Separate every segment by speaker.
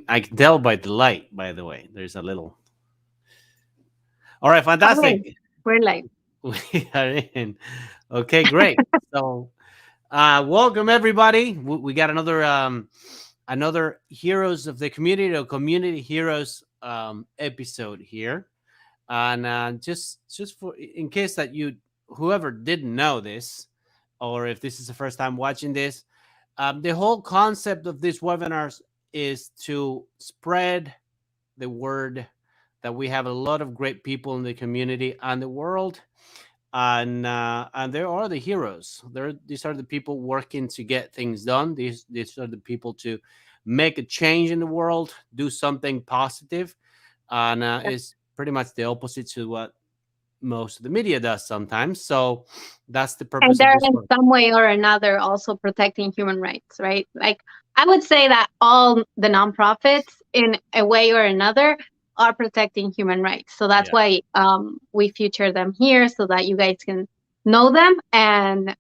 Speaker 1: I can tell by the light, by the way. There's a little. All right,
Speaker 2: Okay,
Speaker 1: fantastic.
Speaker 2: we're live.
Speaker 1: We are in. Okay, great. So, welcome everybody. We got another Heroes of the Community or Community Heroes episode here, and just for in case that you whoever didn't know this, or if this is the first time watching this, the whole concept of these webinars is to spread the word that we have a lot of great people in the community and the world, and there are the heroes. These are the people working to get things done. These are the people to make a change in the world, do something positive, and is pretty much the opposite to what most of the media does sometimes. So that's the
Speaker 2: And
Speaker 1: purpose of
Speaker 2: they're
Speaker 1: this
Speaker 2: in
Speaker 1: work.
Speaker 2: some way or another also protecting human rights, right? Like I would say that all the nonprofits, in a way or another, are protecting human rights. So that's
Speaker 1: Yeah,
Speaker 2: why we feature them here so that you guys can know them and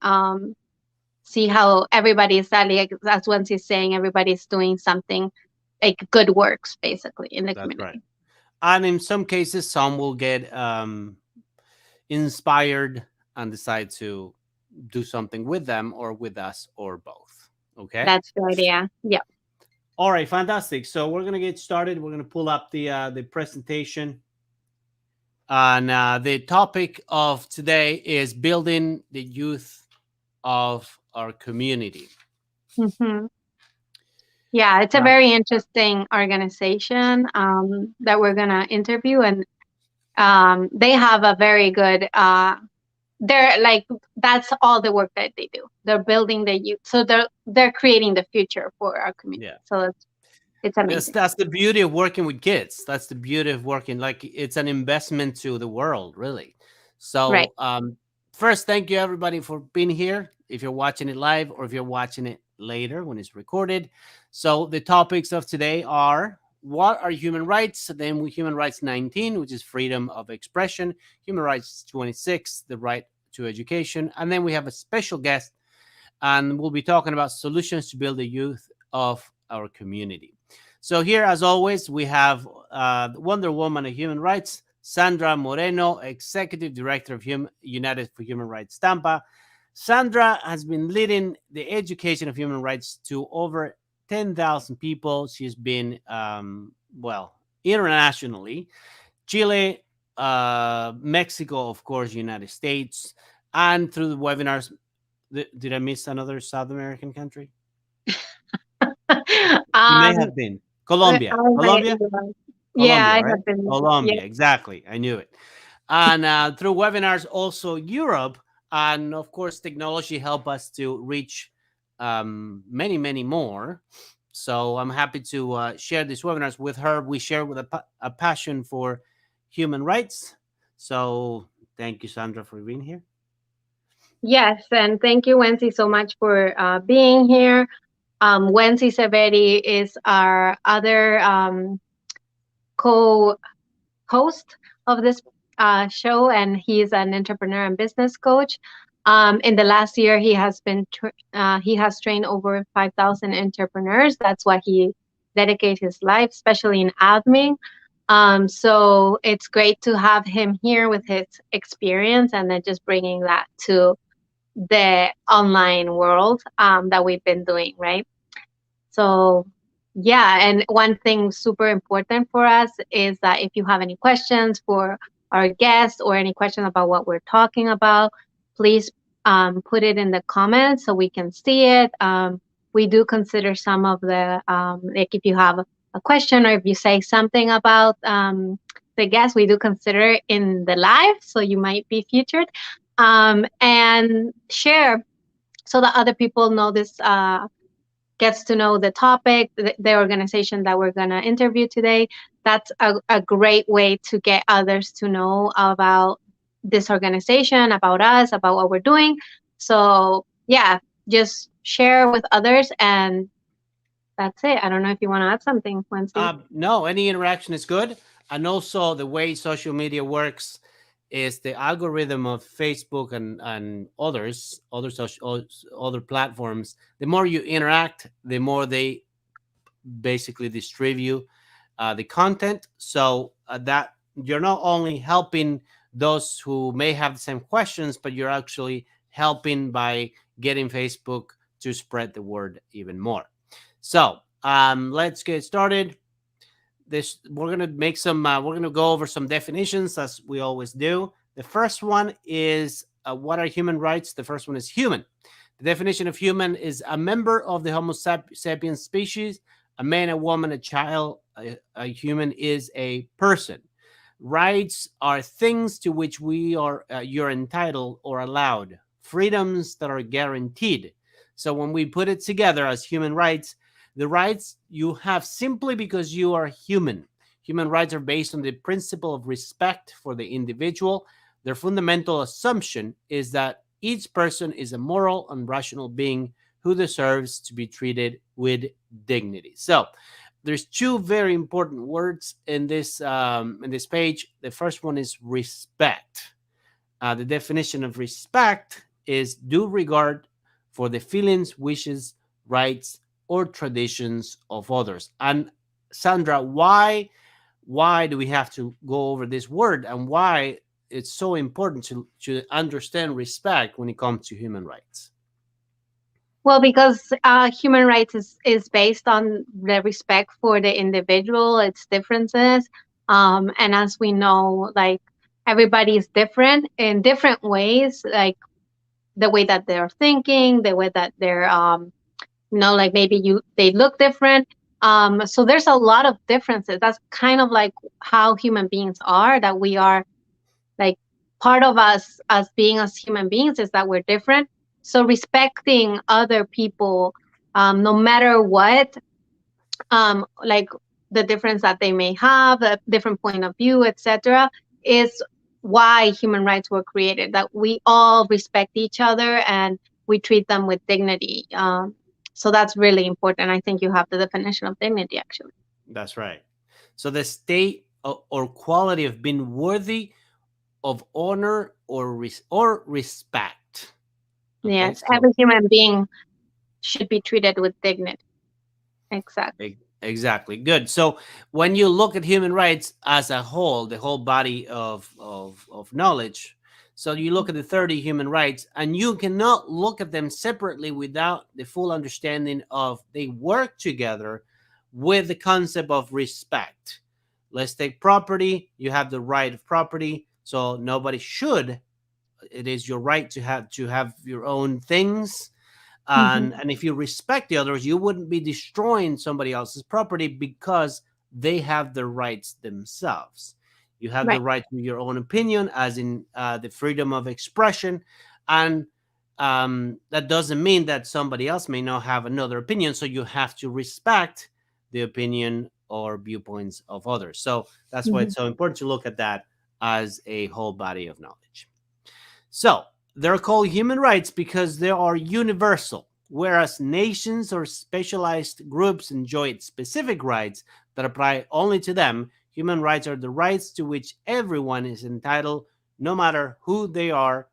Speaker 2: see how everybody's like as Wendy is saying, everybody's doing something like good works basically in the
Speaker 1: that's right.
Speaker 2: community.
Speaker 1: And in some cases, some will get inspired and decide to do something with them or with us or both. Okay.
Speaker 2: That's the idea. Yeah.
Speaker 1: All right. Fantastic. So we're gonna get started. We're gonna pull up the presentation, and the topic of today is building the youth of our community.
Speaker 2: Hmm. Yeah, it's a
Speaker 1: Um,
Speaker 2: very interesting organization that we're gonna interview, and they have a very good. They're like that's all the work that they do. They're building the youth, so they're creating the future for our community.
Speaker 1: yeah.
Speaker 2: So it's
Speaker 1: That's
Speaker 2: amazing,
Speaker 1: that's the beauty of working with kids. That's the beauty of working like it's an investment to the world, really.
Speaker 2: right?
Speaker 1: So, first, thank you everybody for being here. If you're watching it live or if you're watching it later when it's recorded. So, the topics of today are what are human rights? Then human rights 19, which is freedom of expression. Human rights 26, the right to education. And then we have a special guest, and we'll be talking about solutions to build the youth of our community. So here, as always, we have Wonder Woman of Human Rights, Sandra Moreno, Executive Director of United for Human Rights Tampa. Sandra has been leading the education of human rights to over 10,000 people. She's been, well, internationally, Chile, Mexico, of course, United States, and through the webinars. Did I miss another South American country? You may
Speaker 2: um,
Speaker 1: have been
Speaker 2: I
Speaker 1: Colombia.
Speaker 2: might,
Speaker 1: Colombia?
Speaker 2: yeah,
Speaker 1: Colombia,
Speaker 2: I
Speaker 1: right?
Speaker 2: have been, yeah,
Speaker 1: Colombia, exactly. I knew it. And through webinars, also Europe, and of course, technology help us to reach many, many more. So I'm happy to share these webinars with her. We share with a passion for human rights. So thank you, Sandra, for being here.
Speaker 2: yes, and thank you, Wendy, so much for being here. Wendy Severi is our other co-host of this show, and he's an entrepreneur and business coach. In the last year, he has trained over 5,000 entrepreneurs. That's why he dedicates his life, especially in admin. So it's great to have him here with his experience, and then just bringing that to the online world that we've been doing, right? So, yeah, and one thing super important for us is that if you have any questions for our guests or any question about what we're talking about, please put it in the comments so we can see it. We do consider some of the, like if you have a question or if you say something about the guest, we do consider it in the live, so you might be featured. And share so that other people know this gets to know the topic, the organization that we're going to interview today. That's a great way to get others to know about this organization, about us, about what we're doing. So, yeah, just share with others, and that's it. I don't know if you want to add something, Wendy.
Speaker 1: No, any interaction is good. And also, the way social media works is the algorithm of Facebook and other social other platforms. The more you interact, the more they basically distribute the content, so that you're not only helping those who may have the same questions, but you're actually helping by getting Facebook to spread the word even more. So let's get started. This we're gonna make some. We're gonna go over some definitions as we always do. The first one is what are human rights? The first one is human. The definition of human is a member of the Homo sapiens species, a man, a woman, a child. A human is a person. Rights are things to which we are you're entitled or allowed, freedoms that are guaranteed. So when we put it together as human rights, the rights you have simply because you are human. Human rights are based on the principle of respect for the individual. Their fundamental assumption is that each person is a moral and rational being who deserves to be treated with dignity. So there's two very important words in this page. The first one is respect. The definition of respect is due regard for the feelings, wishes, rights, or traditions of others. And Sandra, why do we have to go over this word, and why it's so important to understand respect when it comes to human rights?
Speaker 2: Well, because human rights is based on the respect for the individual, its differences, and as we know, like everybody is different in different ways, like the way that they're thinking, the way that they're, like maybe they look different. So there's a lot of differences. That's kind of like how human beings are. That we are like part of us as being as human beings is that we're different. So respecting other people, no matter what, like the difference that they may have, a different point of view, etc., is why human rights were created. That we all respect each other and we treat them with dignity. So that's really important. I think you have the definition of dignity, actually.
Speaker 1: That's right. So the state or quality of being worthy of honor or respect. Okay,
Speaker 2: Yes,
Speaker 1: so
Speaker 2: every human being should be treated with dignity. Exactly.
Speaker 1: exactly, good. So when you look at human rights as a whole, the whole body of knowledge, so you look at the 30 human rights, and you cannot look at them separately without the full understanding of they work together with the concept of respect. Let's take property. You have the right of property, so nobody should. It is your right to have your own things,
Speaker 2: Hmm.
Speaker 1: and if you respect the others, you wouldn't be destroying somebody else's property because they have the rights themselves. You have the
Speaker 2: Right.
Speaker 1: right to your own opinion, as in the freedom of expression, and that doesn't mean that somebody else may not have another opinion, so you have to respect the opinion or viewpoints of others. So that's why
Speaker 2: Hmm.
Speaker 1: it's so important to look at that as a whole body of knowledge. So they're called human rights because they are universal, whereas nations or specialized groups enjoy specific rights that apply only to them. Human rights are the rights to which everyone is entitled, no matter who they are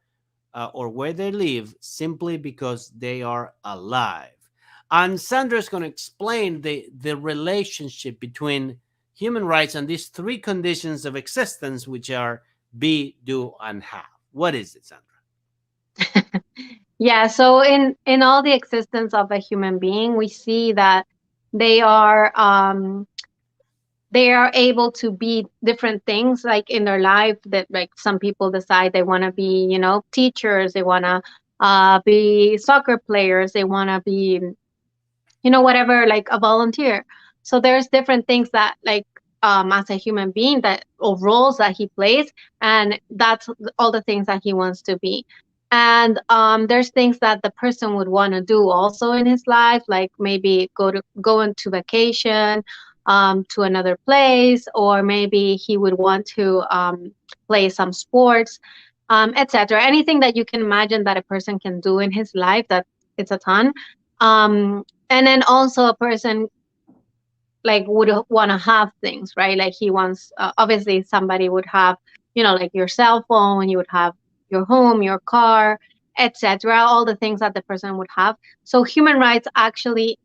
Speaker 1: or where they live, simply because they are alive. And Sandra is going to explain the relationship between human rights and these three conditions of existence, which are be, do, and have. What is it, Sandra?
Speaker 2: Yeah, so in all the existence of a human being, we see that they are they are able to be different things like in their life. That like some people decide they want to be, teachers, they want to be soccer players, they want to be, whatever, like a volunteer. So there's different things that like as a human being that or roles that he plays, and that's all the things that he wants to be. And there's things that the person would want to do also in his life, like maybe go into vacation to another place, or maybe he would want to play some sports, etc. Anything that you can imagine that a person can do in his life, that it's a ton. And then also a person like would want to have things, right? Like he wants, obviously somebody would have, like your cell phone, you would have your home, your car, etc., all the things that the person would have. So human rights actually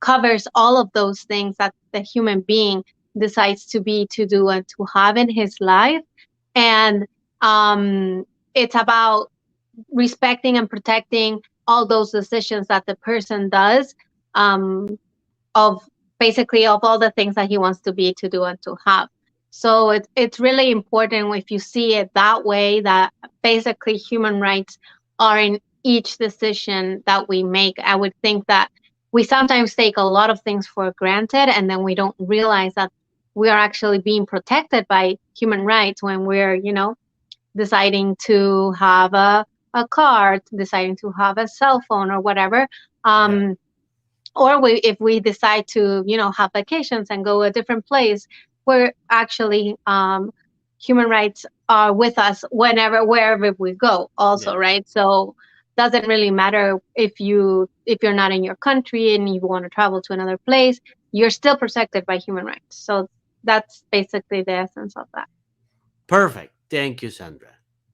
Speaker 2: covers all of those things that the human being decides to be, to do, and to have in his life. And it's about respecting and protecting all those decisions that the person does, of basically of all the things that he wants to be, to do, and to have. So it's really important if you see it that way, that basically human rights are in each decision that we make. I would think that we sometimes take a lot of things for granted, and then we don't realize that we are actually being protected by human rights when we're, deciding to have a car, deciding to have a cell phone or whatever. Or if we decide to, have vacations and go a different place, we're actually, human rights are with us wherever we go also, right? So doesn't really matter if you're not in your country and you want to travel to another place, you're still protected by human rights. So that's basically the essence of that.
Speaker 1: Perfect. Thank you, Sandra.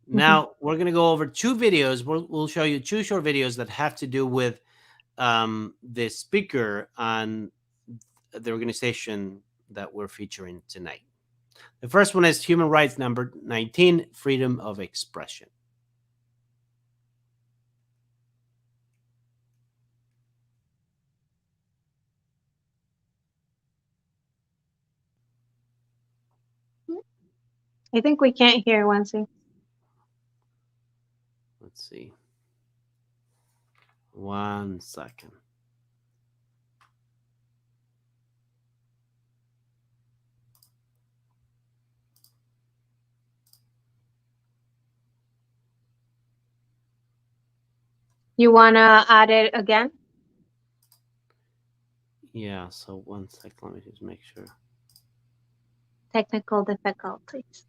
Speaker 1: Now we're going to go over two videos. We'll show you two short videos that have to do with the speaker and the organization that we're featuring tonight. The first one is Human Rights number 19, Freedom of Expression.
Speaker 2: I think we can't hear Wansi.
Speaker 1: Let's see. 1 second.
Speaker 2: You want to add it again?
Speaker 1: Yeah, so 1 second. Let me just make sure.
Speaker 2: Technical difficulties.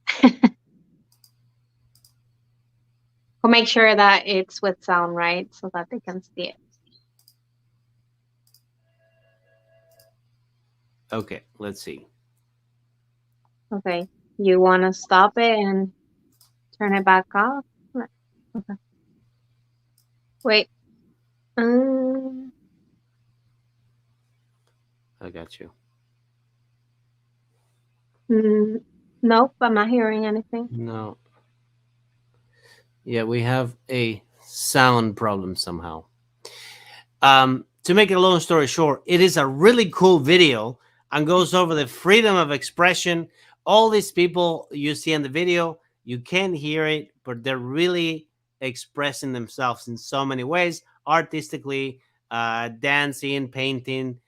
Speaker 2: We'll make sure that it's with sound, right? So that they can see it.
Speaker 1: Okay, let's see.
Speaker 2: Okay. You want to stop it and turn it back off? Okay. Wait.
Speaker 1: I got you.
Speaker 2: Nope, I'm not hearing anything.
Speaker 1: No. Yeah, we have a sound problem somehow. To make it a long story short, it is a really cool video and goes over the freedom of expression. All these people you see in the video, you can't hear it, but they're really expressing themselves in so many ways, artistically, dancing, painting,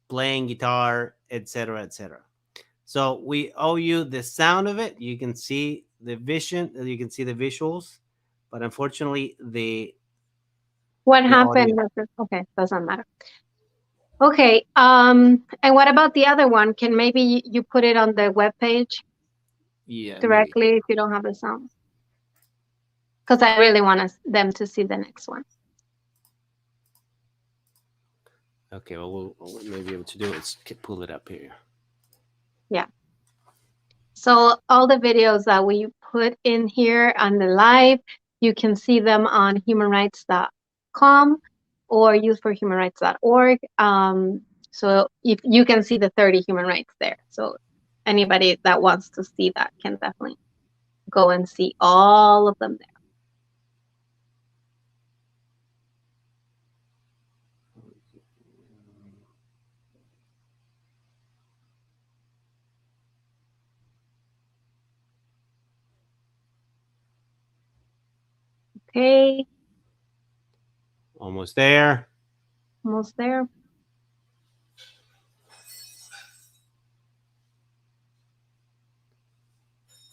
Speaker 1: playing guitar, etc., etc. So we owe you the sound of it. You can see the vision, you can see the visuals, but unfortunately,
Speaker 2: What
Speaker 1: the
Speaker 2: happened?
Speaker 1: audio.
Speaker 2: Okay, doesn't matter. Okay. And what about the other one? Can maybe you put it on the webpage directly
Speaker 1: Maybe.
Speaker 2: if you don't have the sound? Because I really want them to see the next one.
Speaker 1: Okay, well, what we may be able to do is pull it up here.
Speaker 2: Yeah. So all the videos that we put in here on the live, you can see them on humanrights.com or youthforhumanrights.org. So if you can see the 30 human rights there. So anybody that wants to see that can definitely go and see all of them there. Okay.
Speaker 1: Almost there.
Speaker 2: Almost there.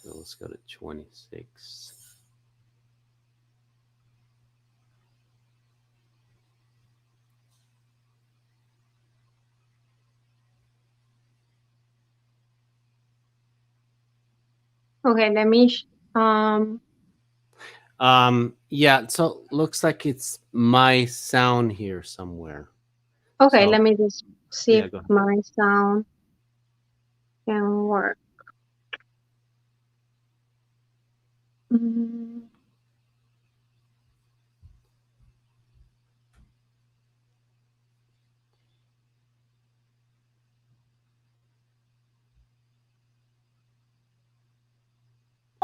Speaker 1: So let's go to 26.
Speaker 2: Okay, let me
Speaker 1: Yeah, so looks like it's my sound here somewhere.
Speaker 2: okay,
Speaker 1: So,
Speaker 2: let me just see if
Speaker 1: go ahead.
Speaker 2: my sound can work.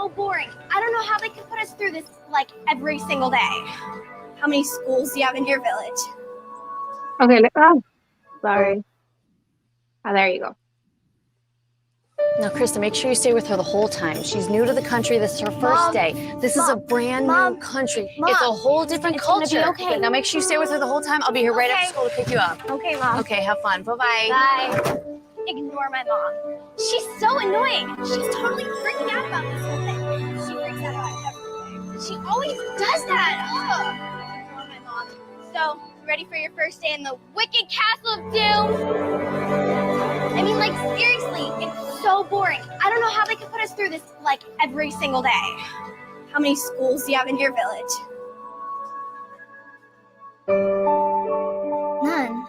Speaker 3: boring. I don't know how they can put us through this like every single day. How many schools do you have in your village?
Speaker 2: Okay, sorry. Oh, there you go.
Speaker 4: Now, Krista, make sure you stay with her the whole time. She's new to the country. This is her first
Speaker 3: Mom,
Speaker 4: day. This is a brand
Speaker 3: Mom,
Speaker 4: new country.
Speaker 3: Mom,
Speaker 4: It's a whole different
Speaker 3: it's gonna be
Speaker 4: culture.
Speaker 3: okay.
Speaker 4: Now, make sure you stay with her the whole time. I'll be here right after school to pick you up.
Speaker 3: Okay, Mom.
Speaker 4: Okay, have fun. Bye-bye.
Speaker 3: Bye. Ignore my mom. She's so annoying. She's totally freaking out about this whole thing. She freaks out about everything. She always does that. Ugh. Ignore my mom. So, ready for your first day in the wicked castle of doom? I mean, like, seriously, it's so boring. I don't know how they can put us through this, like, every single day. How many schools do you have in your village? None.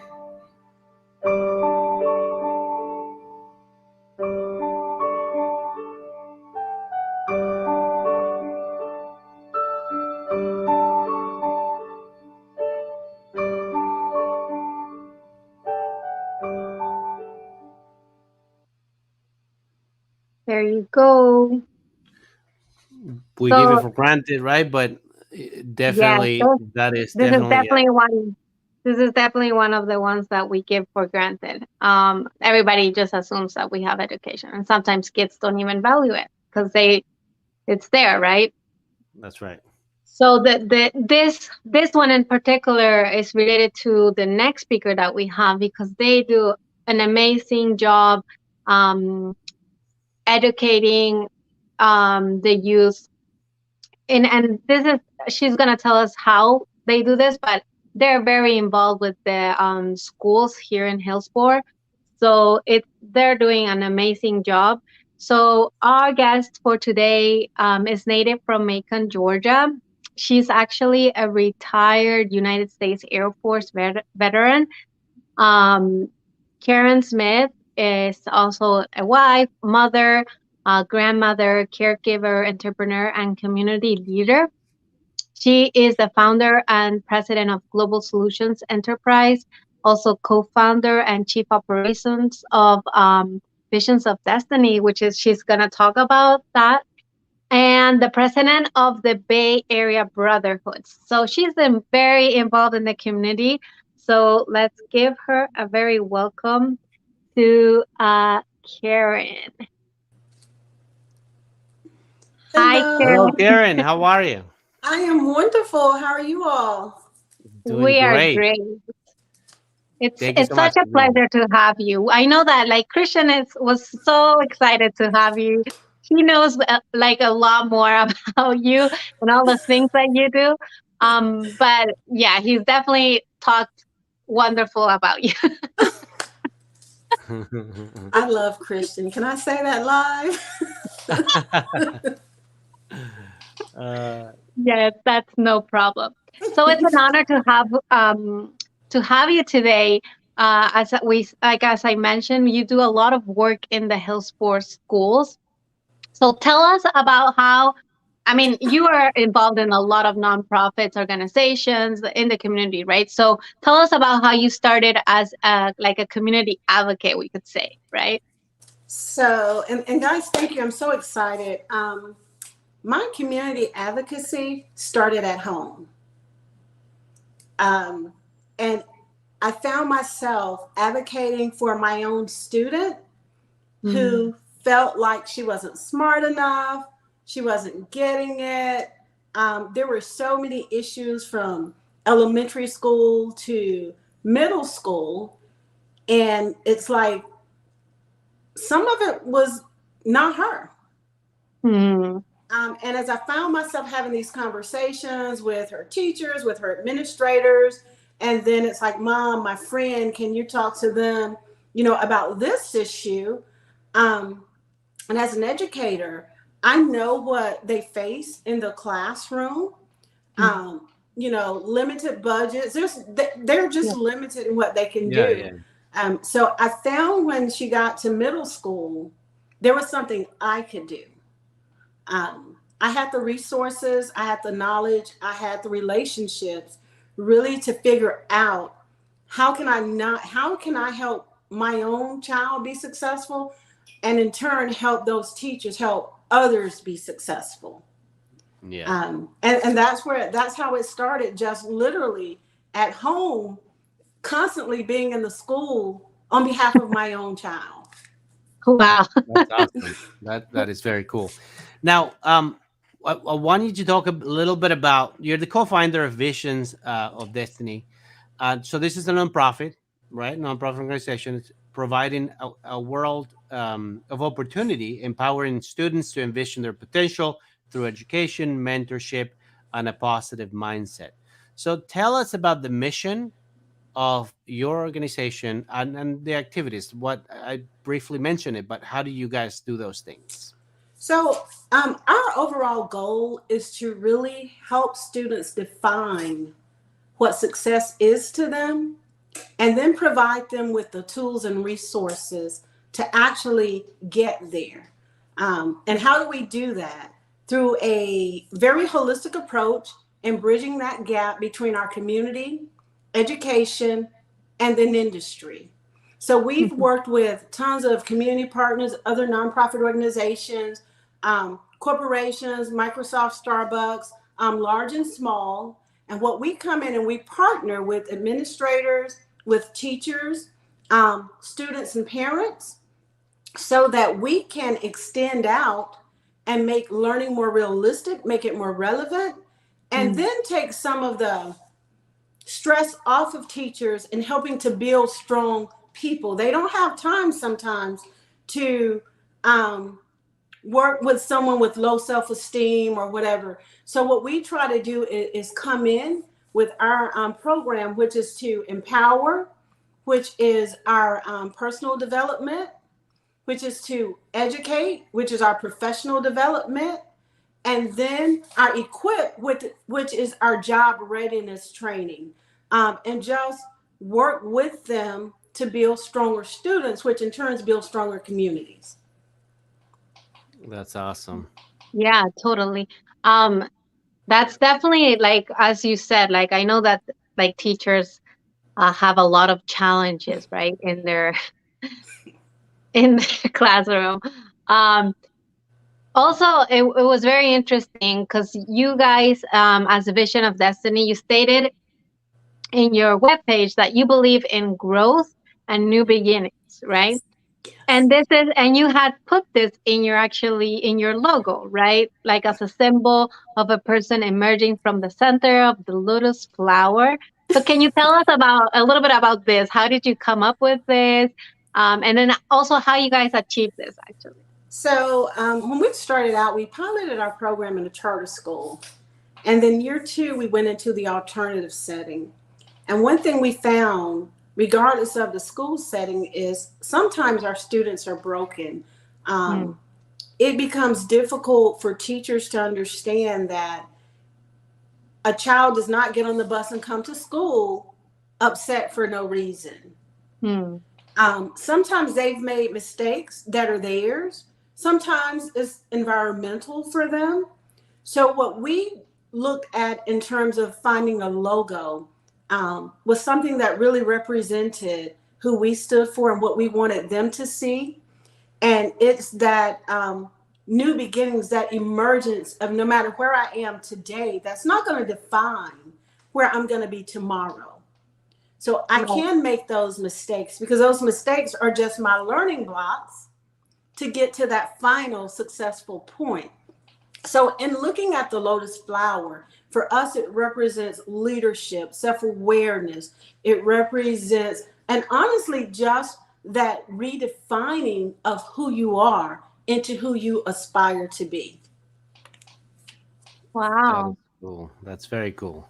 Speaker 2: There you go.
Speaker 1: We give it
Speaker 2: So
Speaker 1: for granted, right? But
Speaker 2: yeah,
Speaker 1: definitely,
Speaker 2: so
Speaker 1: that is
Speaker 2: this is
Speaker 1: definitely
Speaker 2: definitely one. This is definitely one of the ones that we give for granted. Everybody just assumes that we have education, and sometimes kids don't even value it because it's there, right?
Speaker 1: that's right.
Speaker 2: So this one in particular is related to the next speaker that we have because they do an amazing job educating the youth. And this is she's gonna tell us how they do this, but they're very involved with the schools here in Hillsborough. So they're doing an amazing job. So our guest for today is native from Macon, Georgia. She's actually a retired United States Air Force veteran. Karen Smith is also a wife, mother, grandmother, caregiver, entrepreneur, and community leader. She is the founder and president of Global Solutions Enterprise, also co-founder and chief operations of Visions of Destiny, which is she's gonna talk about that, and the president of the Bay Area Brotherhoods. So she's very involved in the community. So let's give her a very welcome to Karen. Hi,
Speaker 5: Hello.
Speaker 1: Hello,
Speaker 2: Karen.
Speaker 1: Karen. How are you?
Speaker 5: I am wonderful. How are you all?
Speaker 1: Doing
Speaker 2: We are
Speaker 1: great.
Speaker 2: great.
Speaker 1: Thank you
Speaker 2: It's
Speaker 1: so much
Speaker 2: such a
Speaker 1: for being here.
Speaker 2: pleasure to have you. I know that like Christian was so excited to have you. He knows like a lot more about you and all the things that you do. But yeah, he's definitely talked wonderful about you.
Speaker 5: I love Christian. Can I say that live?
Speaker 2: Yes, that's no problem. So it's an honor to have you today. As I mentioned, you do a lot of work in the Hillsborough schools. So tell us about how. I mean, you are involved in a lot of nonprofits organizations in the community, right? So tell us about how you started as like a community advocate, we could say, right?
Speaker 5: So, and guys, thank you. I'm so excited. My community advocacy started at home. And I found myself advocating for my own student who felt like she wasn't smart enough, she wasn't getting it. There were so many issues from elementary school to middle school, and it's like some of it was not her. And as I found myself having these conversations with her teachers, with her administrators, and then it's like, Mom, my friend, can you talk to them, about this issue? And as an educator, I know what they face in the classroom. Limited budgets. They're just limited in what they can do. So I found when she got to middle school, there was something I could do. I had the resources, I had the knowledge, I had the relationships really to figure out how can I help my own child be successful, and in turn help those teachers help others be successful.
Speaker 1: Yeah.
Speaker 5: And that's how it started, just literally at home, constantly being in the school on behalf of my own child.
Speaker 2: Wow.
Speaker 1: That's awesome. That is very cool. Now, I want you to talk a little bit about, you're the co-founder of Visions of Destiny. So this is a nonprofit, right? Nonprofit organization. It's providing a world of opportunity, empowering students to envision their potential through education, mentorship, and a positive mindset. So tell us about the mission of your organization and the activities. What I briefly mentioned it, but how do you guys do those things?
Speaker 5: So our overall goal is to really help students define what success is to them, and then provide them with the tools and resources to actually get there. And how do we do that? Through a very holistic approach and bridging that gap between our community, education, and then industry. So we've worked with tons of community partners, other nonprofit organizations, corporations, Microsoft, Starbucks, large and small. And what we come in and we partner with administrators, with teachers, students and parents, so that we can extend out and make learning more realistic, make it more relevant, and then take some of the stress off of teachers and helping to build strong people. They don't have time sometimes to work with someone with low self-esteem or whatever. So what we try to do is come in with our program, which is to empower, which is our personal development, which is to educate, which is our professional development, and then our equip, which is our job readiness training, and just work with them to build stronger students, which in turn build stronger communities.
Speaker 1: That's awesome.
Speaker 2: Yeah, totally. That's definitely, like, as you said, like, I know that like teachers have a lot of challenges, right, in their classroom. Also, it was very interesting because you guys, as a Vision of Destiny, you stated in your webpage that you believe in growth and new beginnings, right? And you had put this in your logo, right? Like as a symbol of a person emerging from the center of the lotus flower. So can you tell us a little bit about this? How did you come up with this? And then also how you guys achieved this, actually.
Speaker 5: So when we started out, we piloted our program in a charter school. And then year 2, we went into the alternative setting. And one thing we found, regardless of the school setting, is sometimes our students are broken. It becomes difficult for teachers to understand that a child does not get on the bus and come to school upset for no reason. Sometimes they've made mistakes that are theirs. Sometimes it's environmental for them. So what we looked at in terms of finding a logo was something that really represented who we stood for and what we wanted them to see. And it's that new beginnings, that emergence of no matter where I am today, that's not going to define where I'm going to be tomorrow. So I can make those mistakes because those mistakes are just my learning blocks to get to that final successful point. So in looking at the lotus flower, for us, it represents leadership, self-awareness. It represents, and honestly, just that redefining of who you are into who you aspire to be.
Speaker 2: Wow.
Speaker 1: That is cool. That's very cool.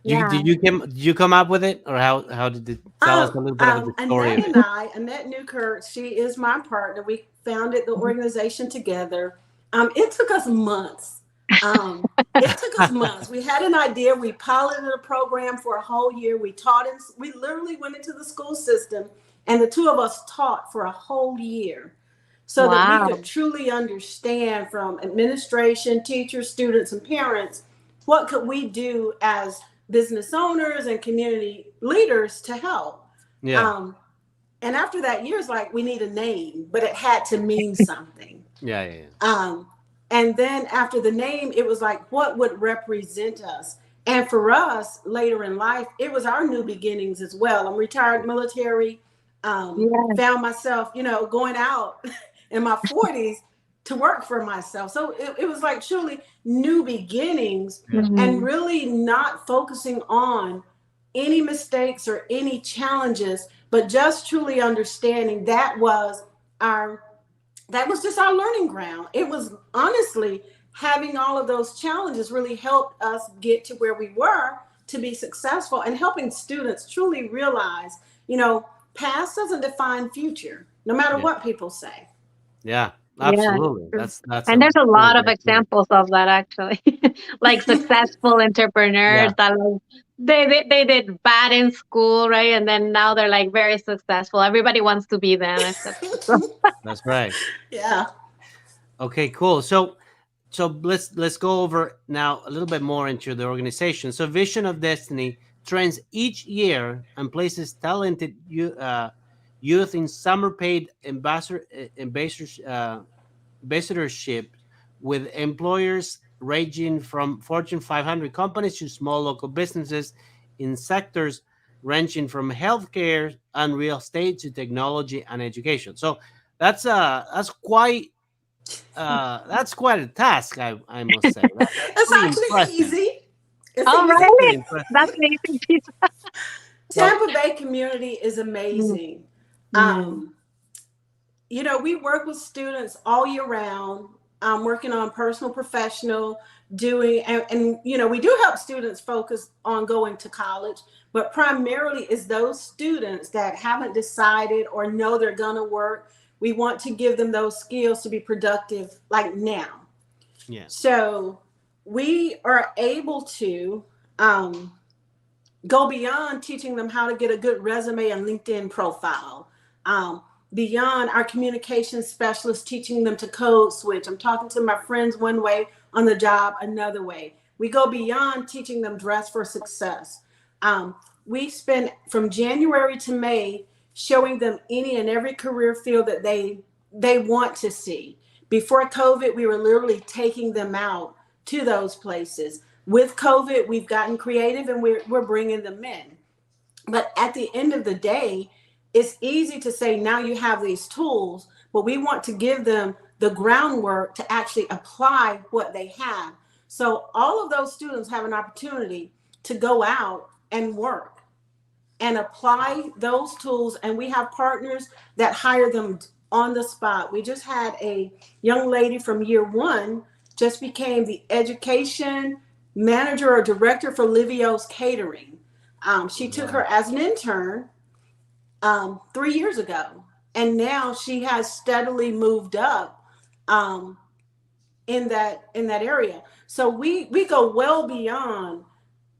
Speaker 2: Yeah.
Speaker 1: Did you come up with it, or how did it tell us a little bit of the story?
Speaker 5: Annette Newkirk, she is my partner. We founded the organization together. It took us months. We had an idea. We piloted a program for a whole year. We literally went into the school system, and the two of us taught for a whole year so that we could truly understand from administration, teachers, students, and parents, what could we do as business owners and community leaders to help.
Speaker 1: Yeah.
Speaker 5: And after that, years like, we need a name, but it had to mean something.
Speaker 1: Yeah.
Speaker 5: And then after the name, it was like, what would represent us? And for us later in life, it was our new beginnings as well. I'm retired military, found myself, going out in my 40s to work for myself. So it was like truly new beginnings, and really not focusing on any mistakes or any challenges, but just truly understanding that was just our learning ground. It was honestly having all of those challenges really helped us get to where we were to be successful, and helping students truly realize, past doesn't define future, no matter what people say.
Speaker 1: Yeah, absolutely.
Speaker 2: Yeah.
Speaker 1: That's
Speaker 2: And there's a lot of
Speaker 1: great point.
Speaker 2: examples of that, actually. Like successful entrepreneurs that they did bad in school, right? And then now they're like very successful. Everybody wants to be them.
Speaker 1: That's right.
Speaker 5: Yeah.
Speaker 1: Okay, cool. So let's go over now a little bit more into the organization. So Vision of Destiny trains each year and places talented youth in summer paid ambassadorship with employers ranging from Fortune 500 companies to small local businesses in sectors ranging from healthcare and real estate to technology and education. So that's quite a task, I must say. That's
Speaker 5: It's
Speaker 1: pretty
Speaker 5: actually
Speaker 1: impressive.
Speaker 5: easy. It's
Speaker 2: All
Speaker 5: easy.
Speaker 2: right.
Speaker 1: Pretty impressive.
Speaker 2: That's amazing.
Speaker 5: Tampa Bay community is amazing. We work with students all year round, working on personal, professional, and we do help students focus on going to college, but primarily is those students that haven't decided or know they're gonna work. We want to give them those skills to be productive like now.
Speaker 1: Yeah.
Speaker 5: So we are able to go beyond teaching them how to get a good resume and LinkedIn profile. Beyond our communication specialists teaching them to code switch. I'm talking to my friends one way, on the job another way. We go beyond teaching them dress for success. We spend from January to May showing them any and every career field that they want to see. Before COVID, we were literally taking them out to those places. With COVID, we've gotten creative and we're bringing them in. But at the end of the day, it's easy to say, now you have these tools, but we want to give them the groundwork to actually apply what they have. So all of those students have an opportunity to go out and work and apply those tools. And we have partners that hire them on the spot. We just had a young lady from year one just became the education manager or director for Livio's Catering. She took her as an intern 3 years ago, and now she has steadily moved up in that area. So we go well beyond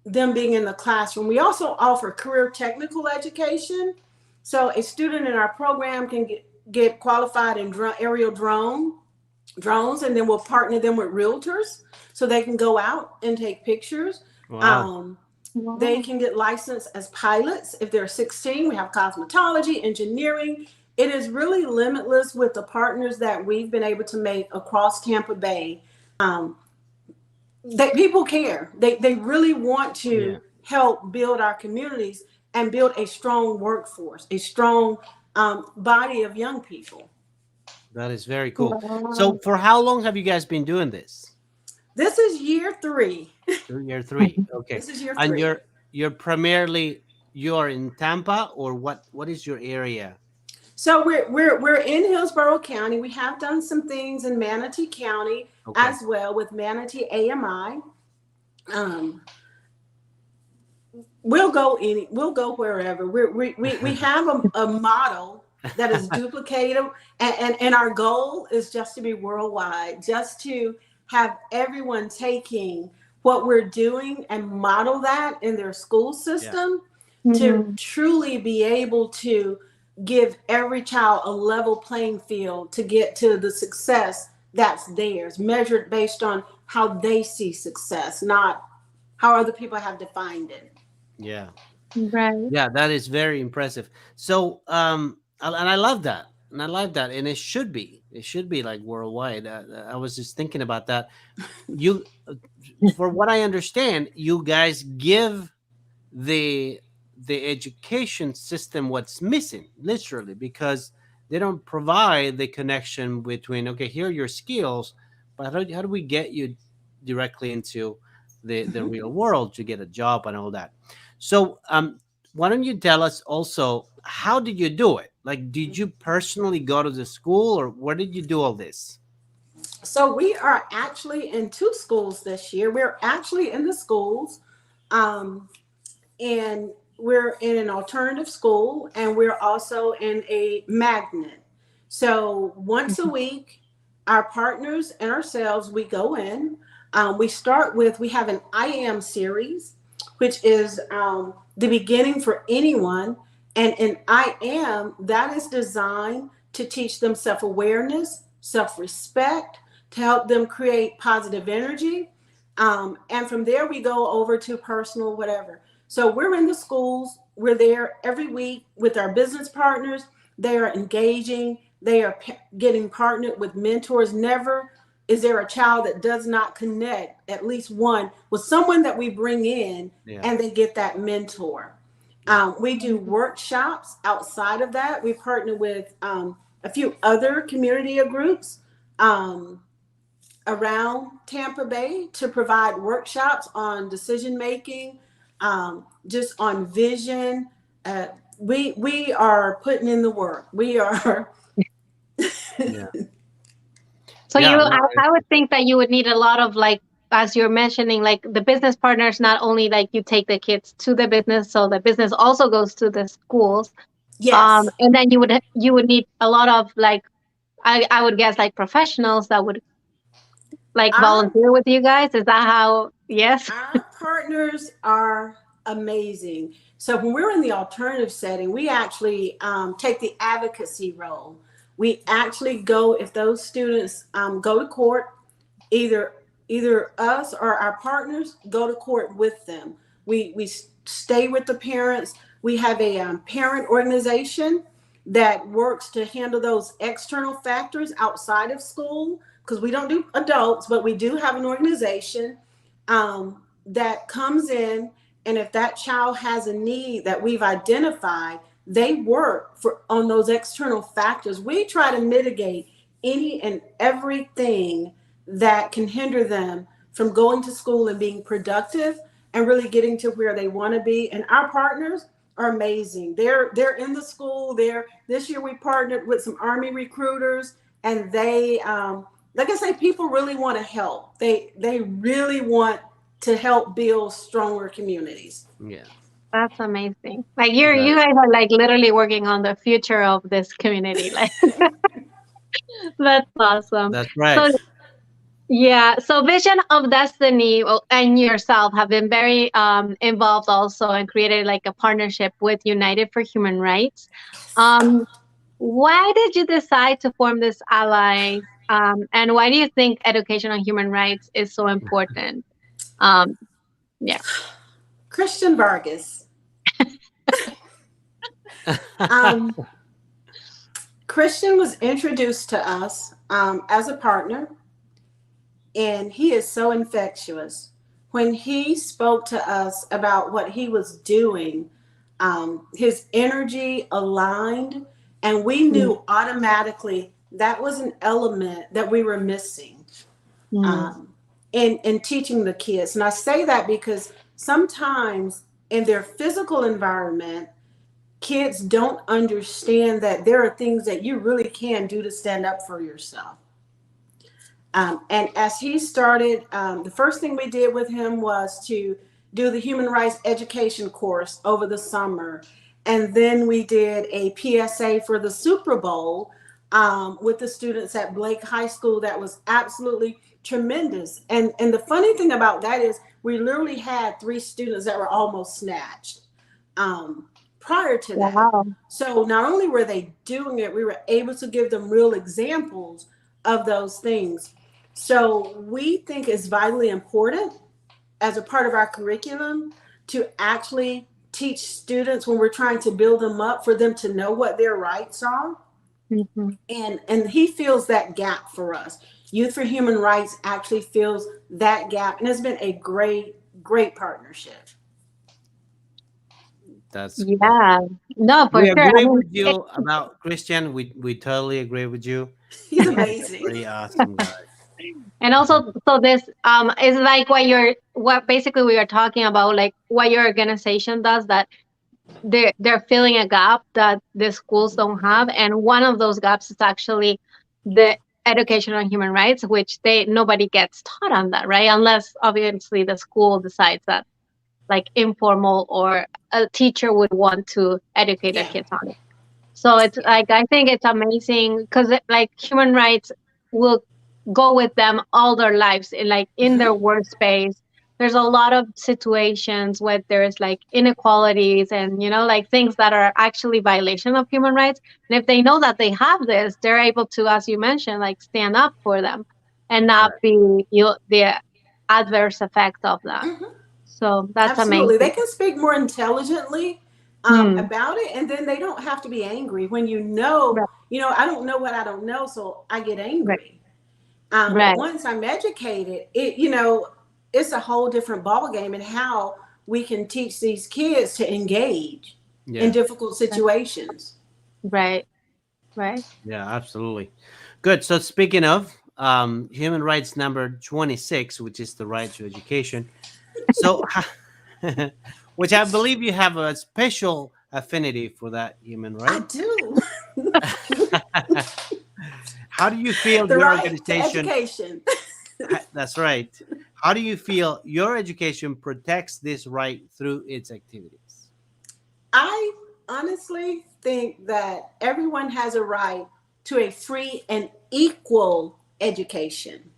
Speaker 5: them being in the classroom. We also offer career technical education. So a student in our program can get qualified in aerial drones, and then we'll partner them with realtors so they can go out and take pictures.
Speaker 1: Wow.
Speaker 5: They can get licensed as pilots if they're 16. We have cosmetology, engineering. It is really limitless with the partners that we've been able to make across Tampa Bay. That people care. They really want to help build our communities and build a strong workforce, a strong body of young people.
Speaker 1: That is very cool. So for how long have you guys been doing this?
Speaker 5: This is year 3.
Speaker 1: Year 3. Okay.
Speaker 5: This is year 3.
Speaker 1: And you're primarily in Tampa, or what is your area?
Speaker 5: So we're in Hillsborough County. We have done some things in Manatee County as well with Manatee AMI. We'll go wherever. We have a model that is duplicated, and our goal is just to be worldwide, just to have everyone taking what we're doing and model that in their school system to truly be able to give every child a level playing field to get to the success that's theirs, measured based on how they see success, not how other people have defined it.
Speaker 1: Yeah.
Speaker 2: Right.
Speaker 1: Yeah, that is very impressive. So And I love that. And I love that. And it should be. It should be like worldwide. I was just thinking about that. You, for what I understand, you guys give the education system what's missing, literally, because they don't provide the connection between, okay, here are your skills, but how do we get you directly into the
Speaker 5: Mhm.
Speaker 1: real world to get a job and all that? So why don't you tell us also, how did you do it? Like, did you personally go to the school, or where did you do all this?
Speaker 5: So we are actually in two schools this year. We're actually in the schools, um, and we're in an alternative school, and we're also in a magnet. So once a week, our partners and ourselves, we go in. We start with, we have an I Am series, which is the beginning for anyone. And in I Am, that is designed to teach them self awareness, self respect, to help them create positive energy. And from there, we go over to personal, whatever. So we're in the schools, we're there every week with our business partners. They are engaging, they are getting partnered with mentors. Never is there a child that does not connect, at least one, with someone that we bring in,
Speaker 1: Yeah.
Speaker 5: and they get that mentor. We do workshops outside of that. We partner with a few other community groups around Tampa Bay to provide workshops on decision making, just on vision. Uh, we are putting in the work. We are.
Speaker 1: Yeah.
Speaker 2: So
Speaker 1: Yeah, no,
Speaker 2: I would think that you would need a lot of like, as you're mentioning, like the business partners, not only like you take the kids to the business, so the business also goes to the schools.
Speaker 5: Yes.
Speaker 2: And then you would need a lot of like, I would guess like professionals that would like
Speaker 5: Our
Speaker 2: volunteer with you guys. Is that how? Yes.
Speaker 5: Our partners are amazing. So when we're in the alternative setting, we actually take the advocacy role. We actually go, if those students go to court, either us or our partners go to court with them. We stay with the parents. We have a parent organization that works to handle those external factors outside of school, because we don't do adults, but we do have an organization that comes in, and if that child has a need that we've identified, they work for on those external factors. We try to mitigate any and everything that can hinder them from going to school and being productive and really getting to where they want to be. And our partners are amazing. They're in the school. This year we partnered with some Army recruiters, and they like I say, people really want to help. They really want to help build stronger communities.
Speaker 1: yeah,
Speaker 2: That's amazing. Like you guys are like literally working on the future of this community. Like that's awesome.
Speaker 1: that's right.
Speaker 2: So yeah, so Vision of Destiny and yourself have been very involved also and created like a partnership with United for Human Rights. Why did you decide to form this ally? And why do you think education on human rights is so important? Yeah.
Speaker 5: Christian Vargas. Christian was introduced to us as a partner, and he is so infectious. When he spoke to us about what he was doing, his energy aligned, and we knew automatically that was an element that we were missing in teaching the kids. And I say that because sometimes in their physical environment, kids don't understand that there are things that you really can do to stand up for yourself. And as he started, the first thing we did with him was to do the human rights education course over the summer. And then we did a PSA for the Super Bowl with the students at Blake High School. That was absolutely tremendous. And the funny thing about that is we literally had 3 students that were almost snatched prior to that.
Speaker 2: Wow.
Speaker 5: So not only were they doing it, we were able to give them real examples of those things. So we think it's vitally important as a part of our curriculum to actually teach students when we're trying to build them up for them to know what their rights are.
Speaker 2: Mhm.
Speaker 5: And he fills that gap for us. Youth for Human Rights actually fills that gap, and it's been a great partnership.
Speaker 1: That's
Speaker 2: Yeah, no, for
Speaker 1: we
Speaker 2: sure. I
Speaker 1: agree
Speaker 2: mean,
Speaker 1: with you about Christian. We totally agree with you.
Speaker 5: He's amazing.
Speaker 1: Pretty awesome guy.
Speaker 2: and also, so this is like what basically we are talking about, like what your organization does, that they're filling a gap that the schools don't have, and one of those gaps is actually the education on human rights, which nobody gets taught on that, right? Unless obviously the school decides that, like informal or a teacher would want to educate their
Speaker 5: Yeah.
Speaker 2: kids on it. So it's like, I think it's amazing because like human rights will go with them all their lives, in their workspace. There's a lot of situations where there's like inequalities and like things that are actually violation of human rights. And if they know that they have this, they're able to, as you mentioned, like stand up for them and not be the adverse effect of that.
Speaker 5: Mhm.
Speaker 2: So that's
Speaker 5: Absolutely. They
Speaker 2: amazing.
Speaker 5: can speak more intelligently about it, and then they don't have to be angry when
Speaker 2: Right.
Speaker 5: I don't know what I don't know, so I get
Speaker 2: Right.
Speaker 5: angry. But
Speaker 2: Right.
Speaker 5: once I'm educated, it's a whole different ballgame in how we can teach these kids to engage in
Speaker 1: Yeah.
Speaker 5: difficult situations.
Speaker 2: Right. Right.
Speaker 1: Yeah, absolutely. Good. So speaking of human rights number 26, which is the right to education. So, which I believe you have a special affinity for that human
Speaker 5: I
Speaker 1: right.
Speaker 5: do.
Speaker 1: How do you feel
Speaker 5: The
Speaker 1: your
Speaker 5: right to
Speaker 1: organization?
Speaker 5: education.
Speaker 1: That's right. How do you feel your education protects this right through its activities?
Speaker 5: I honestly think that everyone has a right to a free and equal education.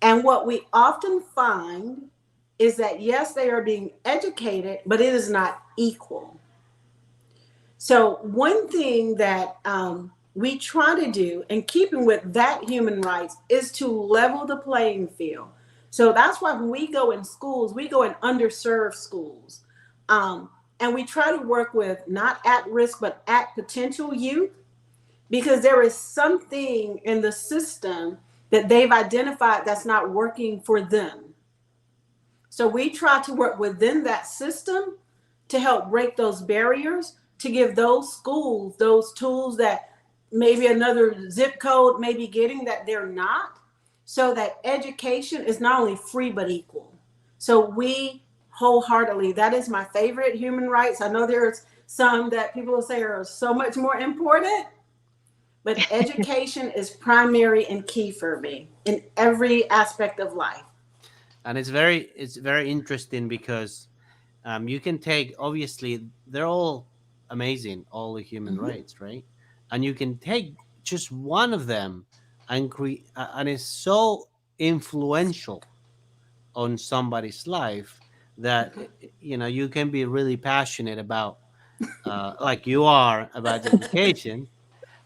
Speaker 5: And what we often find is that, yes, they are being educated, but it is not equal. So, one thing that we try to do, in keeping with that human rights, is to level the playing field. So, that's why when we go in schools, we go in underserved schools. And we try to work with not at risk, but at potential youth, because there is something in the system that they've identified that's not working for them. So we try to work within that system to help break those barriers, to give those schools those tools that maybe another zip code may be getting that they're not, so that education is not only free but equal. So we wholeheartedly, that is my favorite human rights. I know there's some that people will say are so much more important, but education is primary and key for me in every aspect of life.
Speaker 1: And it's very interesting because you can take, obviously they're all amazing, all the human
Speaker 5: Mhm.
Speaker 1: rights, right? And you can take just one of them and create, and it's so influential on somebody's life that you can be really passionate about, like you are about education,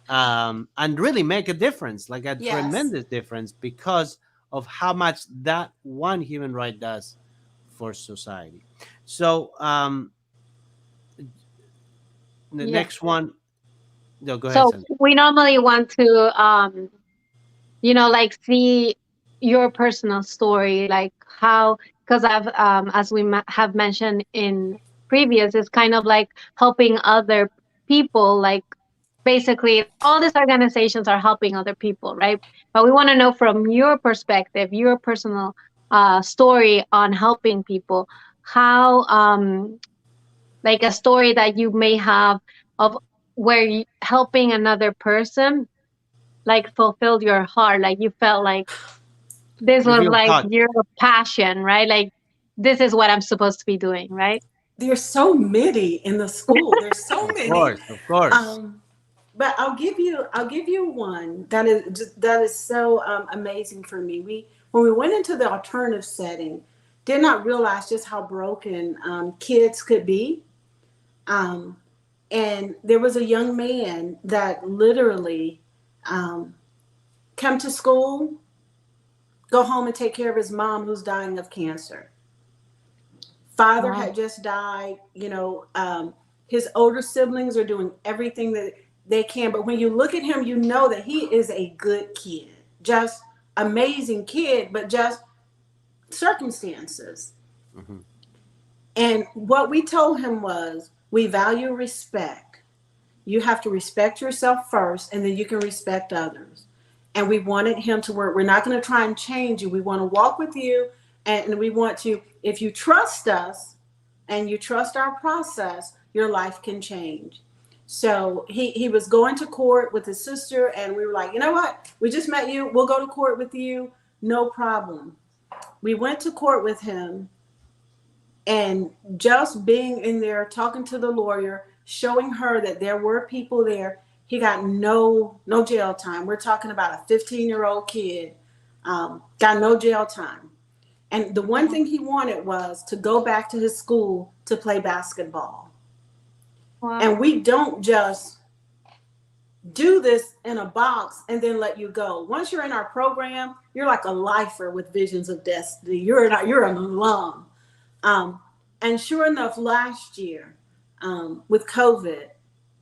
Speaker 1: and really make a difference, like a
Speaker 5: Yes.
Speaker 1: tremendous difference, because of how much that one human right does for society. So the
Speaker 2: Yeah.
Speaker 1: next one, no, go ahead,
Speaker 2: So
Speaker 1: Sandra.
Speaker 2: we normally want to, like see your personal story, like how, because as we have mentioned in previous, it's kind of like helping other people, like basically all these organizations are helping other people, right? But we want to know from your perspective, your personal story on helping people, how, like a story that you may have of where helping another person like fulfilled your heart, like you felt like this
Speaker 1: You
Speaker 2: was
Speaker 1: feel
Speaker 2: like
Speaker 1: touched.
Speaker 2: your passion, right? Like this is what I'm supposed to be doing, right?
Speaker 5: There's so many in the school. There's so
Speaker 1: Of
Speaker 5: many.
Speaker 1: course, of course.
Speaker 5: But I'll give you one that is so amazing for me. When we went into the alternative setting, did not realize just how broken kids could be. Um, and there was a young man that literally come to school, go home and take care of his mom who's dying of cancer. Father
Speaker 2: Wow.
Speaker 5: had just died. His older siblings are doing everything that they can. But when you look at him, you know that he is a good kid, just amazing kid, but just circumstances.
Speaker 1: Mm-hmm.
Speaker 5: And what we told him was, we value respect. You have to respect yourself first, and then you can respect others. And we wanted him to work. We're not going to try and change you. We want to walk with you, and we want to, if you trust us and you trust our process, your life can change. So he was going to court with his sister, and we were like, you know what? We just met you. We'll go to court with you. No problem. We went to court with him, and just being in there, talking to the lawyer, showing her that there were people there, he got no jail time. We're talking about a 15-year-old kid, got no jail time. And the one thing he wanted was to go back to his school to play basketball.
Speaker 2: Wow.
Speaker 5: And we don't just do this in a box and then let you go. Once you're in our program, you're like a lifer with Visions of Destiny. You're an alum. And sure enough, last year, with COVID,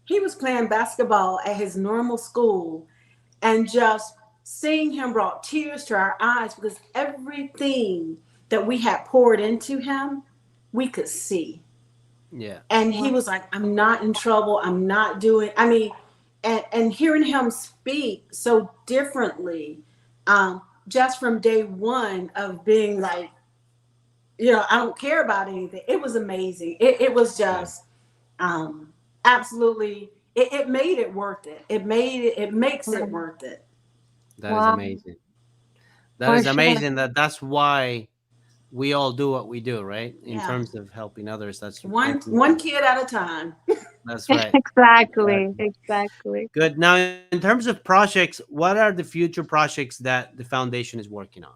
Speaker 5: he was playing basketball at his normal school, and just seeing him brought tears to our eyes, because everything that we had poured into him, we could see.
Speaker 1: Yeah.
Speaker 5: And he was like, I'm not in trouble. I'm not doing, and hearing him speak so differently, just from day one of being like, I don't care about anything. It was amazing. It was just absolutely, it made it worth it. It makes it worth it.
Speaker 1: That is
Speaker 2: Wow.
Speaker 1: amazing. That
Speaker 2: For
Speaker 1: is
Speaker 2: sure.
Speaker 1: amazing. That's why we all do what we do, right? In
Speaker 5: Yeah.
Speaker 1: terms of helping others. That's
Speaker 5: One kid at a time.
Speaker 1: That's right.
Speaker 2: Exactly.
Speaker 1: Good. Now, in terms of projects, what are the future projects that the foundation is working on?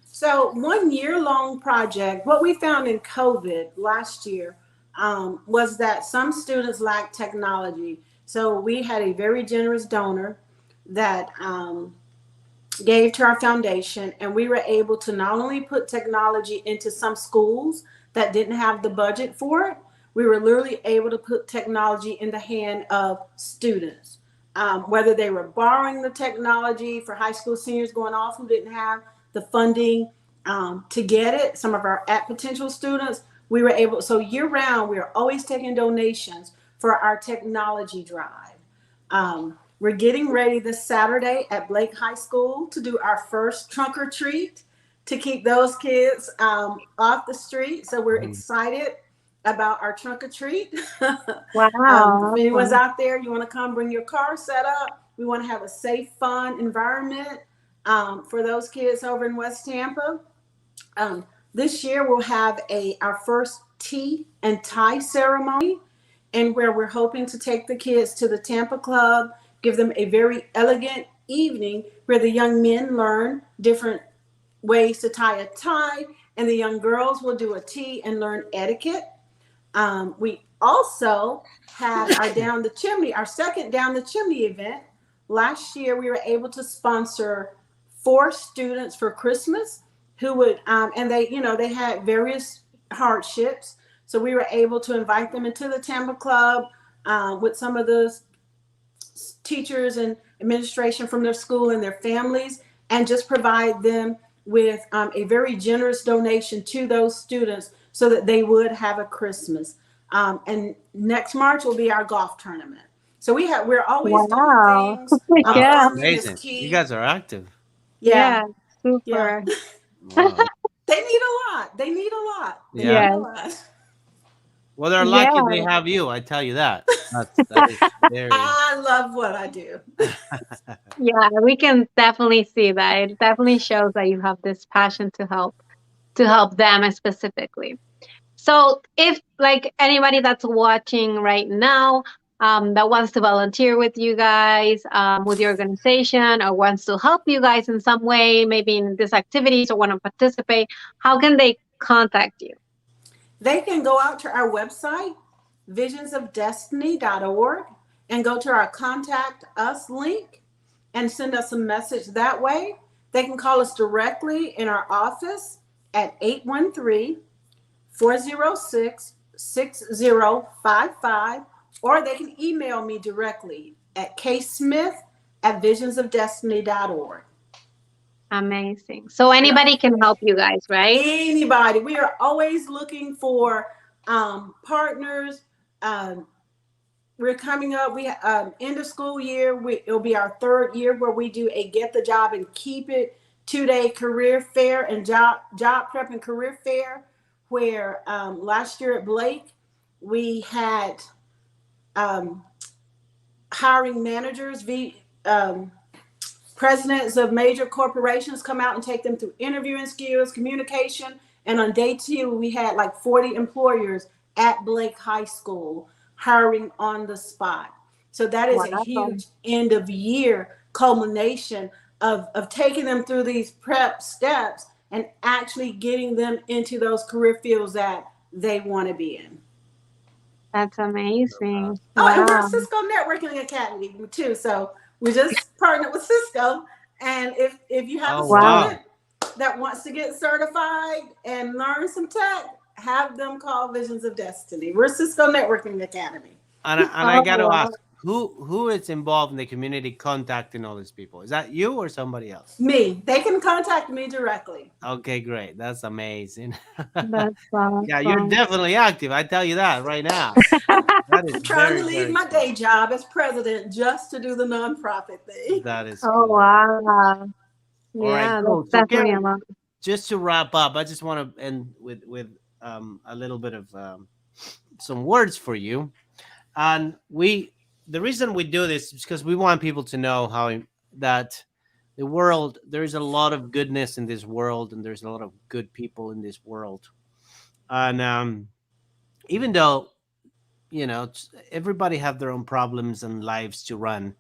Speaker 5: So 1 year long project, what we found in COVID last year was that some students lack technology. So we had a very generous donor that gave to our foundation, and we were able to not only put technology into some schools that didn't have the budget for it, we were literally able to put technology in the hand of students, whether they were borrowing the technology for high school seniors going off who didn't have the funding to get it. Some of our at potential students, we were able, so year round, we are always taking donations for our technology drive. We're getting ready this Saturday at Blake High School to do our first trunk or treat to keep those kids off the street. So we're excited about our trunk or treat.
Speaker 2: Wow.
Speaker 5: If anyone's out there, you want to come bring your car set up. We want to have a safe, fun environment for those kids over in West Tampa. This year we'll have our first tea and tie ceremony, and where we're hoping to take the kids to the Tampa Club, give them a very elegant evening where the young men learn different ways to tie a tie, and the young girls will do a tea and learn etiquette. We also have our second Down the Chimney event. Last year, we were able to sponsor 4 students for Christmas who would, and they had various hardships. So we were able to invite them into the Tampa Club with some of the teachers and administration from their school and their families, and just provide them with a very generous donation to those students so that they would have a Christmas. And next March will be our golf tournament. So we're always
Speaker 2: Wow.
Speaker 5: doing things.
Speaker 2: Yeah.
Speaker 5: Farming is
Speaker 1: Amazing.
Speaker 5: key.
Speaker 1: You guys are active.
Speaker 2: Yeah. Super.
Speaker 1: Wow.
Speaker 5: They need a lot. They need a lot. They
Speaker 1: Yeah.
Speaker 5: need a lot.
Speaker 1: Well, they're lucky
Speaker 2: Yeah.
Speaker 1: they have you. I tell you that. That is very.
Speaker 5: I love what I do.
Speaker 2: Yeah, we can definitely see that. It definitely shows that you have this passion to help them specifically. So if like anybody that's watching right now that wants to volunteer with you guys, with your organization, or wants to help you guys in some way, maybe in these activities, or want to participate, how can they contact you?
Speaker 5: They can go out to our website, visionsofdestiny.org, and go to our Contact Us link and send us a message that way. They can call us directly in our office at 406-6055, or they can email me directly at ksmith@visionsofdestiny.org.
Speaker 2: Amazing. So anybody can help you guys, right?
Speaker 5: Anybody. We are always looking for partners. We're coming up. We end of school year. It'll be our 3rd year where we do a Get the Job and Keep It 2-day career fair and job prep and career fair. Where last year at Blake we had hiring managers, presidents of major corporations come out and take them through interviewing skills, communication. And on day 2, we had like 40 employers at Blake High School hiring on the spot. So that is a huge end of year culmination of taking them through these prep steps and actually getting them into those career fields that they want to be in.
Speaker 2: That's amazing.
Speaker 5: Oh, and we're
Speaker 2: Wow.
Speaker 5: Cisco Networking Academy too. So we just partnered with Cisco. And if you have a student that wants to get certified and learn some tech, have them call Visions of Destiny. We're Cisco Networking Academy.
Speaker 1: And I got to ask, who is involved in the community contacting all these people? Is that you or somebody else?
Speaker 5: Me. They can contact me directly.
Speaker 1: Okay, great. That's amazing.
Speaker 2: That's awesome.
Speaker 1: Yeah, you're definitely active. I tell you that right now. That is
Speaker 5: I'm trying to leave
Speaker 1: very
Speaker 5: my
Speaker 1: cool.
Speaker 5: day job as president just to do the nonprofit thing.
Speaker 1: That is
Speaker 2: Oh,
Speaker 1: cool.
Speaker 2: wow.
Speaker 1: All right,
Speaker 2: Yeah,
Speaker 1: cool.
Speaker 2: that's
Speaker 1: So
Speaker 2: definitely
Speaker 1: Karen,
Speaker 2: a lot.
Speaker 1: just to wrap up, I just want to end with a little bit of some words for you. And the reason we do this is because we want people to know that the world, there's a lot of goodness in this world, and there's a lot of good people in this world. And even though, everybody have their own problems and lives to run,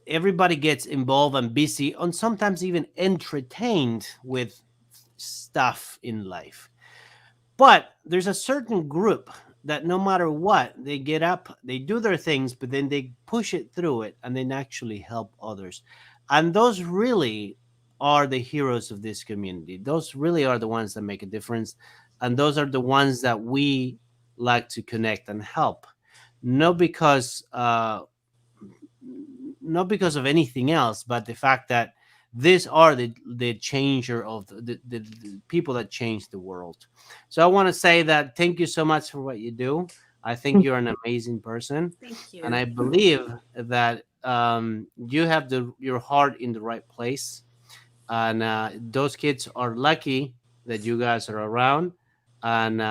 Speaker 1: everybody gets involved and busy and sometimes even entertained with stuff in life. But there's a certain group that no matter what, they get up, they do their things, but then they push it through it and then actually help others. And those really are the heroes of this community. Those really are the ones that make a difference. And those are the ones that we like to connect and help. Not because of anything else, but the fact that these are the changer of the people that change the world. So I want to say that thank you so much for what you do. I think you're an amazing person.
Speaker 5: Thank you.
Speaker 1: And I believe that you have your heart in the right place. And those kids are lucky that you guys are around. And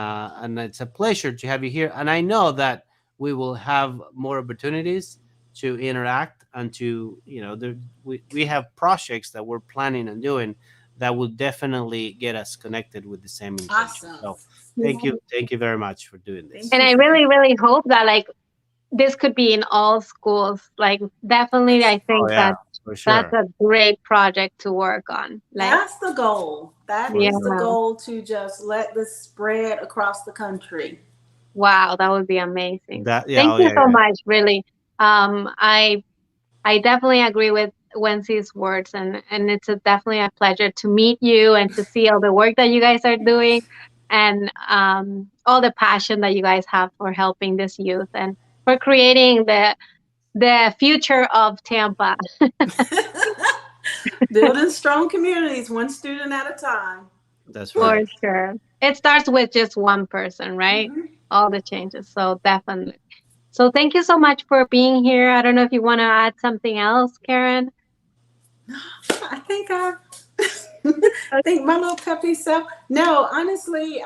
Speaker 1: it's a pleasure to have you here. And I know that we will have more opportunities to interact and to, we have projects that we're planning on doing that will definitely get us connected with the same intention.
Speaker 5: Awesome.
Speaker 1: So thank you very much for doing this.
Speaker 2: And I really, really hope that this could be in all schools. Definitely, I think that
Speaker 1: for sure.
Speaker 2: that's a great project to work on.
Speaker 5: That's the goal. That is
Speaker 2: Yeah.
Speaker 5: the goal, to just let this spread across the country.
Speaker 2: Wow, that would be amazing.
Speaker 1: Thank
Speaker 2: Thank you so much, really. I definitely agree with Wency's words, and it's definitely a pleasure to meet you and to see all the work that you guys are doing, and all the passion that you guys have for helping this youth and for creating the future of Tampa.
Speaker 5: Building strong communities, one student at a time.
Speaker 1: That's right.
Speaker 2: For sure. It starts with just one person, right?
Speaker 5: Mhm.
Speaker 2: All the changes. So definitely. So thank you so much for being here. I don't know if you want to add something else, Karen.
Speaker 5: I think I think my little peppy self. No, honestly,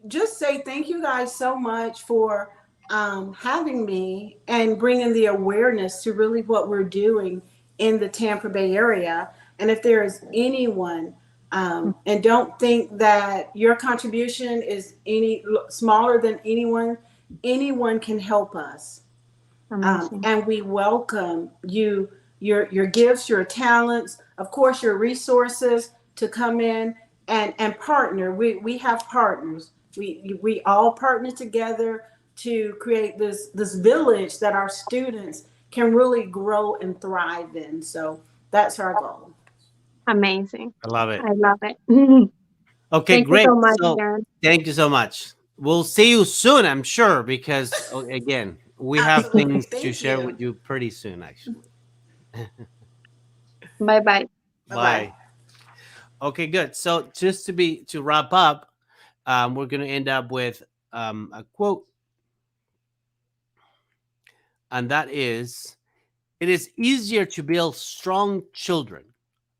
Speaker 5: just say thank you guys so much for having me and bringing the awareness to really what we're doing in the Tampa Bay area. And if there is anyone, and don't think that your contribution is any smaller than anyone can help us. And we welcome you, your gifts, your talents, of course, your resources to come in and partner. We have partners. We all partner together to create this village that our students can really grow and thrive in. So that's our goal.
Speaker 2: Amazing.
Speaker 1: I love it.
Speaker 2: I love it.
Speaker 1: Okay,
Speaker 2: Thank
Speaker 1: great.
Speaker 2: you so much,
Speaker 1: So
Speaker 2: Aaron.
Speaker 1: thank you so much. We'll see you soon, I'm sure, because again, we have
Speaker 5: Absolutely.
Speaker 1: things to
Speaker 5: Thank
Speaker 1: share
Speaker 5: you.
Speaker 1: with you pretty soon, actually.
Speaker 2: Bye bye.
Speaker 5: Bye-bye.
Speaker 1: Bye. Okay, good. So just to wrap up, we're gonna end up with a quote, and that is, "It is easier to build strong children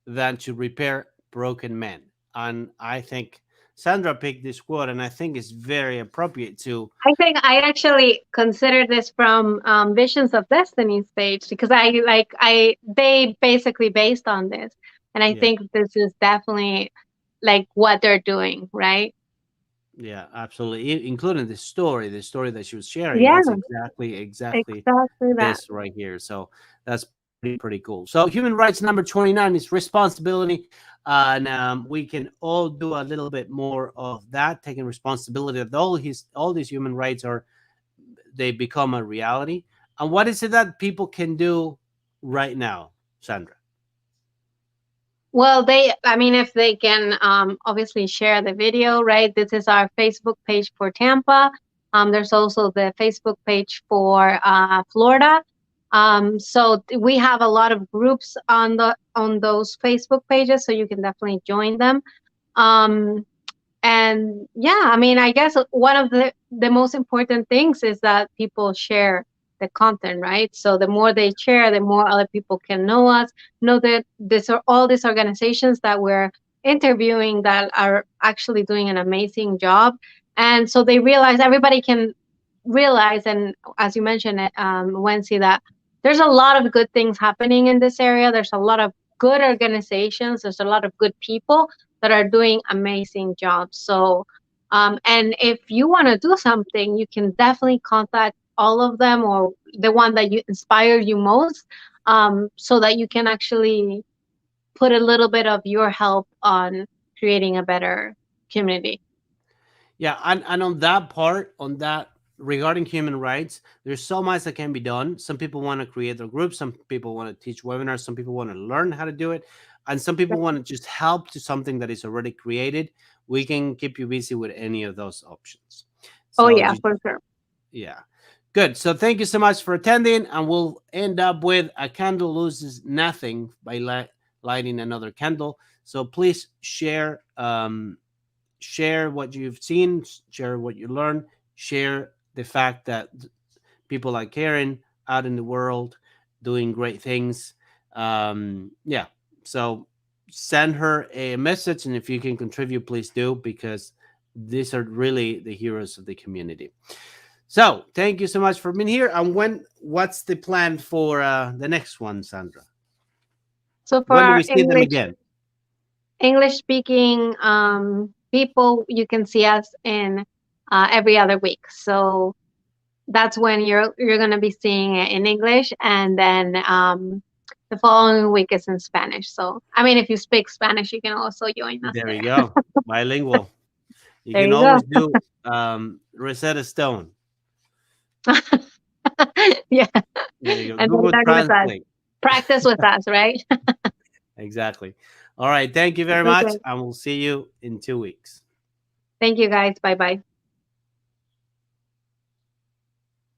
Speaker 1: than to repair broken men." And I think Sandra picked this quote, and I think it's very appropriate to.
Speaker 2: I think I actually consider this from Visions of Destiny stage because they basically based on this, and I
Speaker 1: Yeah.
Speaker 2: think this is definitely like what they're doing, right?
Speaker 1: Yeah, absolutely. Including the story that she was sharing.
Speaker 2: Yeah,
Speaker 1: That's exactly
Speaker 2: exactly that.
Speaker 1: this right here. So that's pretty cool. So human rights number 29 is responsibility. And we can all do a little bit more of that, taking responsibility that all these human rights they become a reality. And what is it that people can do right now, Sandra?
Speaker 2: Well, I mean, if they can obviously share the video, right? This is our Facebook page for Tampa. There's also the Facebook page for Florida. So we have a lot of groups on those Facebook pages, so you can definitely join them. And yeah, I mean, I guess one of the most important things is that people share the content, right? So the more they share, the more other people can know us, know that this are all these organizations that we're interviewing that are actually doing an amazing job. And so they realize, everybody can realize, and as you mentioned, Wency, that there's a lot of good things happening in this area. There's a lot of good organizations. There's a lot of good people that are doing amazing jobs. So, and if you want to do something, you can definitely contact all of them or the one that you inspire you most, so that you can actually put a little bit of your help on creating a better community.
Speaker 1: Yeah, and on that part, on that regarding human rights, there's so much that can be done. Some people want to create their groups, some people want to teach webinars, some people want to learn how to do it, and some people want to just help to something that is already created. We can keep you busy with any of those options.
Speaker 2: Oh
Speaker 1: So
Speaker 2: yeah, for sure.
Speaker 1: yeah. Good. So thank you so much for attending, and we'll end up with "A candle loses nothing" by lighting another candle. So please share what you've seen, share what you learned, share the fact that people like Karen out in the world doing great things. Yeah. So send her a message, and if you can contribute, please do, because these are really the heroes of the community. So thank you so much for being here. And what's the plan for the next one, Sandra?
Speaker 2: So for
Speaker 1: When do
Speaker 2: our
Speaker 1: we see them again?
Speaker 2: English speaking people, you can see us in every other week. So that's when you're going to be seeing it in English, and then the following week is in Spanish. So I mean, if you speak Spanish, you can also join us
Speaker 1: There
Speaker 2: there.
Speaker 1: you go. Bilingual. You
Speaker 2: There
Speaker 1: can
Speaker 2: you go.
Speaker 1: always do Rosetta Stone.
Speaker 2: Yeah,
Speaker 1: There you go.
Speaker 2: and then
Speaker 1: Google
Speaker 2: learn with us,
Speaker 1: Translate.
Speaker 2: practice with us, right?
Speaker 1: Exactly. All right. Thank you very much.
Speaker 2: Okay.
Speaker 1: And we'll see you in 2 weeks.
Speaker 2: Thank you, guys. Bye bye.